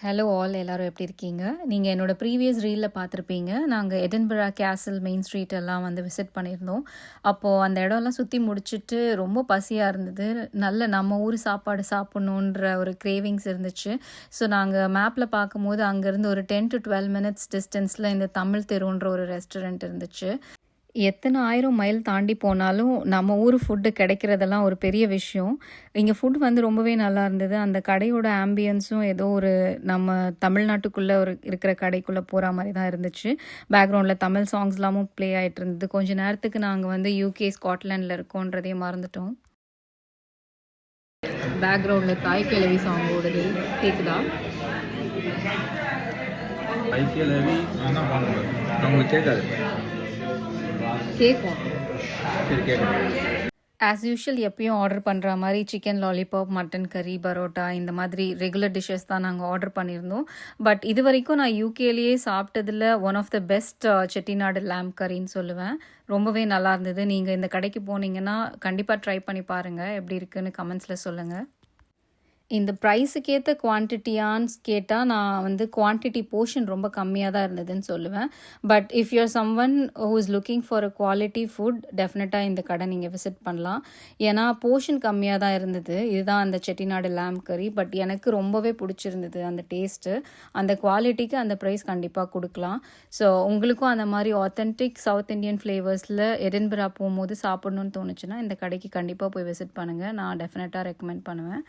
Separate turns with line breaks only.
Hello all எல்லாரும் எப்படி இருக்கீங்க? நீங்கள் என்னோட ப்ரீவியஸ் ரீலில் பார்த்துருப்பீங்க. நாங்கள் எடின்பரா கேசல் மெயின் ஸ்ட்ரீட் எல்லாம் வந்து விசிட் பண்ணியிருந்தோம். அப்போது அந்த இடம்லாம் சுற்றி முடிச்சுட்டு ரொம்ப பசியாக இருந்தது. நல்ல நம்ம ஊர் சாப்பாடு சாப்பிட்ணுன்ற ஒரு கிரேவிங்ஸ் இருந்துச்சு. ஸோ நாங்கள் மேப்பில் பார்க்கும்போது அங்கேருந்து ஒரு 10 to 12 மினிட்ஸ் டிஸ்டன்ஸில் இந்த தமிழ் தெருன்ற ஒரு ரெஸ்டாரண்ட் இருந்துச்சு. எத்தனை 1000 மைல் தாண்டி போனாலும் நம்ம ஊர் ஃபுட்டு கிடைக்கிறதெல்லாம் ஒரு பெரிய விஷயம். இங்கே ஃபுட் வந்து ரொம்பவே நல்லா இருந்தது. அந்த கடையோட ஆம்பியன்ஸும் ஏதோ ஒரு நம்ம தமிழ்நாட்டுக்குள்ளே இருக்கிற கடைக்குள்ளே போகிற மாதிரி தான் இருந்துச்சு. பேக்ரவுண்டில் தமிழ் சாங்ஸ்லாமும் ப்ளே ஆகிட்டு இருந்தது. கொஞ்ச நேரத்துக்கு நாங்கள் வந்து யூகே ஸ்காட்லாண்டில் இருக்கோன்றதே மறந்துட்டோம். பேக்ரவுண்டில் தாய் கிழவி சாங் ஓடுது, கேட்குதா?
தாய் கிழவி அவங்களுக்கு கேட்காது,
கேட்கும்.
சரி கேட்கும்.
ஆஸ் யூஷுவல் எப்பயும் ஆர்டர் பண்ணுற மாதிரி சிக்கன் லாலிபாப், மட்டன் கறி, பரோட்டா இந்த மாதிரி ரெகுலர் டிஷ்ஷஸ் தான் நாங்கள் ஆர்டர் பண்ணியிருந்தோம். பட் இது வரைக்கும் நான் யூகேலேயே சாப்பிட்டதில் one of the best Chettinad lamb கறின்னு சொல்லுவேன். ரொம்பவே நல்லா இருந்தது. நீங்கள் இந்த கடைக்கு போனீங்கன்னா கண்டிப்பாக ட்ரை பண்ணி பாருங்கள். எப்படி இருக்குன்னு கமெண்ட்ஸில் சொல்லுங்கள். இந்த ப்ரைஸுக்கு ஏற்ற குவான்டிட்டியான்னு கேட்டால் நான் வந்து குவான்டிட்டி போர்ஷன் ரொம்ப கம்மியாக தான் இருந்ததுன்னு சொல்லுவேன். But if you are someone who is looking for a quality food டெஃபினட்டாக இந்த கடை நீங்கள் விசிட் பண்ணலாம். ஏன்னா போர்ஷன் கம்மியாக தான் இருந்தது. இதுதான் அந்த செட்டிநாடு லேம்ப் கறி. பட் எனக்கு ரொம்பவே பிடிச்சிருந்தது அந்த டேஸ்ட்டு. அந்த குவாலிட்டிக்கு அந்த ப்ரைஸ் கண்டிப்பாக கொடுக்கலாம். ஸோ உங்களுக்கும் அந்த மாதிரி ஆத்தென்டிக் சவுத் இண்டியன் ஃப்ளேவர்ஸில் எடின்பரா போகும்போது சாப்பிட்ணுன்னு தோணுச்சுன்னா இந்த கடைக்கு கண்டிப்பாக போய் விசிட் பண்ணுங்கள். நான் டெஃபினட்டாக ரெக்கமெண்ட் பண்ணுவேன்.